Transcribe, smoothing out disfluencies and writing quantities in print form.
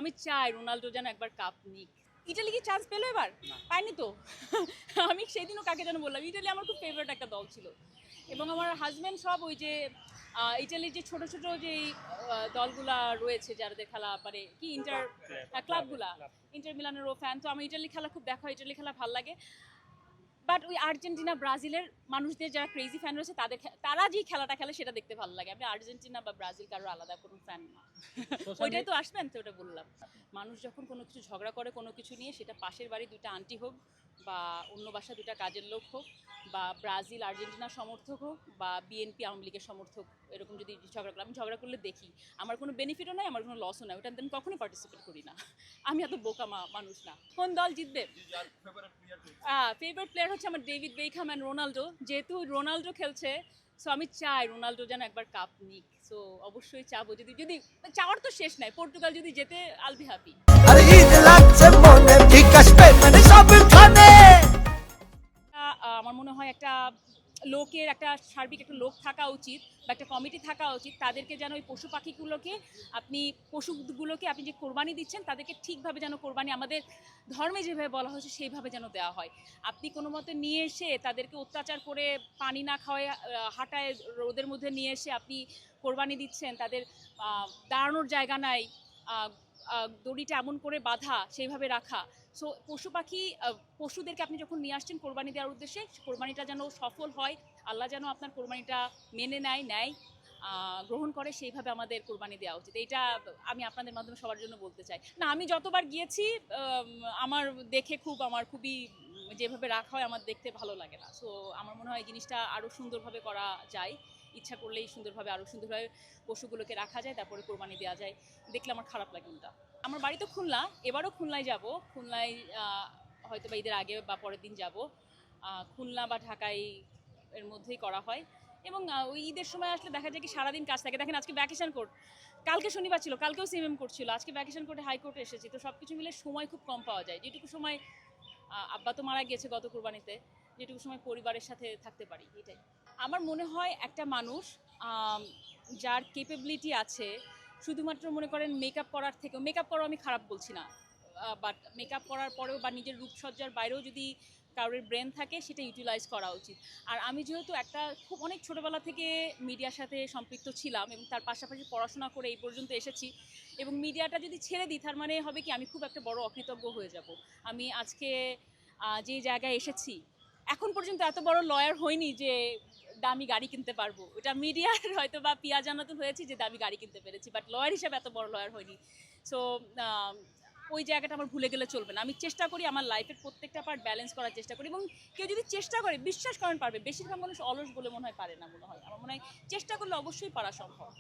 আমি চাই রোনাল্ডো যেন একবার কাপ নিক। ইটালি কি চান্স পেলো এবার? পায়নি তো। আমি সেদিনও কাকে যেন বললাম, ইটালি আমার খুব ফেভারিট একটা দল ছিল। এবং আমার হাজব্যান্ড সব ওই যে ইটালির যে ছোট ছোট যে দলগুলা রয়েছে যাদের খেলা মানে কি ইন্টার ক্লাবগুলা, ইন্টার মিলানেরও ফ্যান। তো আমি ইটালি খেলা খুব দেখা হয়, ইটালি খেলা ভালো লাগে। বাট ওই আর্জেন্টিনা ব্রাজিলের মানুষদের যারা ক্রেজি ফ্যান রয়েছে তারা যে খেলাটা খেলে সেটা দেখতে ভালো লাগে। আমি আর্জেন্টিনা বা ব্রাজিল কারোর আলাদা কোনো ফ্যান না। ওইটাই তো আসবেন তো ওটা বললাম। মানুষ যখন কোনো কিছু ঝগড়া করে কোনো কিছু নিয়ে, সেটা পাশের বাড়ি দুইটা আন্টি হোক বা অন্য বাসা দুইটা কাজের লোক হোক বা ব্রাজিল আর্জেন্টিনা সমর্থক হোক বা বিএনপি আওয়ামী লীগের সমর্থক, এরকম যদি ঝগড়া করে, আমি ঝগড়া করলে দেখি আমার কোনো বেনিফিটও নাই, আমার কোনো লসও নাই, ওটাতে আমি কখনোই পার্টিসিপেট করি না। আমি এত বোকা মানুষ না। কোন দল জিতবে? ফেভারিট প্লেয়ার হচ্ছে আমার ডেভিড বেকহাম অ্যান্ড রোনাল্ডো। যেহেতু রোনাল্ডো খেলছে, সো আমি চাই রোনাল্ডো যেন একবার কাপ নিক। সো অবশ্যই চাবো, যদি যদি চাওয়ার তো শেষ নাই, পর্তুগাল যদি যেতে আল বি হ্যাপি। আমার মনে হয় একটা লোকের একটা সার্বিক একটা লোক থাকা উচিত বা একটা কমিটি থাকা উচিত, তাদেরকে যেন ওই পশু পাখিগুলোকে পশুগুলোকে আপনি যে কোরবানি দিচ্ছেন তাদেরকে ঠিকভাবে যেন কোরবানি আমাদের ধর্মে যেভাবে বলা হয়েছে সেইভাবে যেন দেওয়া হয়। আপনি কোনো মতে নিয়ে এসে তাদেরকে অত্যাচার করে পানি না খাওয়ায় হাঁটায় রোদের মধ্যে নিয়ে এসে আপনি কোরবানি দিচ্ছেন, তাদের দাঁড়ানোর জায়গা নাই, দড়িটা এমন করে বাঁধা সেইভাবে রাখা। সো পশুদেরকে আপনি যখন নিয়ে আসছেন কোরবানি দেওয়ার উদ্দেশ্যে, কোরবানিটা যেন সফল হয়, আল্লাহ যেন আপনার কোরবানিটা মেনে নেয় গ্রহণ করে, সেইভাবে আমাদের কোরবানি দেওয়া উচিত। এইটা আমি আপনাদের মাধ্যমে সবার জন্য বলতে চাই। না, আমি যতবার গিয়েছি আমার দেখে আমার খুবই যেভাবে রাখা হয় আমার দেখতে ভালো লাগে না। সো আমার মনে হয় এই জিনিসটা আরও সুন্দরভাবে করা যায়, ইচ্ছা করলেই সুন্দরভাবে আরও সুন্দরভাবে পশুগুলোকে রাখা যায়, তারপরে কোরবানি দেওয়া যায়। দেখলে আমার খারাপ লাগে ওটা। আমার বাড়ি তো খুলনা, এবারও খুলনায় যাব। খুলনায় হয়তো বা ঈদের আগে বা পরের দিন যাব। খুলনা বা ঢাকায় এর মধ্যেই করা হয়। এবং ওই ঈদের সময় আসলে দেখা যায় কি সারাদিন কাজ থাকে। দেখেন আজকে ভ্যাকেশন কোর্ট, কালকে শনিবার ছিল, কালকেও সিএমএম করছিল, আজকে ভ্যাকেশন কোর্টে হাইকোর্টে এসেছি। তো সব কিছু মিলে সময় খুব কম পাওয়া যায়। যেটুকু সময় আব্বা তো মারা গিয়েছে গত কোরবানিতে, যেটুকু সময় পরিবারের সাথে থাকতে পারি এটাই। আমার মনে হয় একটা মানুষ যার কেপেবিলিটি আছে, শুধুমাত্র মনে করেন মেকআপ করার থেকেও, মেকআপ করাও আমি খারাপ বলছি না, বাট মেকআপ করার পরেও বা নিজের রূপসজ্জার বাইরেও যদি কারোর ব্রেন থাকে সেটা ইউটিলাইজ করা উচিত। আর আমি যেহেতু খুব অনেক ছোটোবেলা থেকে মিডিয়ার সাথে সম্পৃক্ত ছিলাম এবং তার পাশাপাশি পড়াশোনা করে এই পর্যন্ত এসেছি, এবং মিডিয়াটা যদি ছেড়ে দিই তার মানে হবে কি আমি খুব একটা বড় অকৃতজ্ঞ হয়ে যাব। আমি আজকে যে জায়গায় এসেছি, এখন পর্যন্ত এত বড় লয়ার হয়নি যে দামি গাড়ি কিনতে পারবো। ওটা মিডিয়ার হয়তো বা পিয়া জানাতে হয়েছে যে দামি গাড়ি কিনতে পেরেছি, বাট লয়ার হিসেবে এত বড় লয়ার হয়নি। সো ওই জায়গাটা আমার ভুলে গেলে চলবে না। আমি চেষ্টা করি আমার লাইফের প্রত্যেকটা পার্ট ব্যালেন্স করার চেষ্টা করি, এবং কেউ যদি চেষ্টা করে বিশ্বাস করেন পারবে। বেশিরভাগ মানুষ অলস বলে মনে হয় পারে না, মনে হয় আমার মনে হয় চেষ্টা করলে অবশ্যই পারা সম্ভব।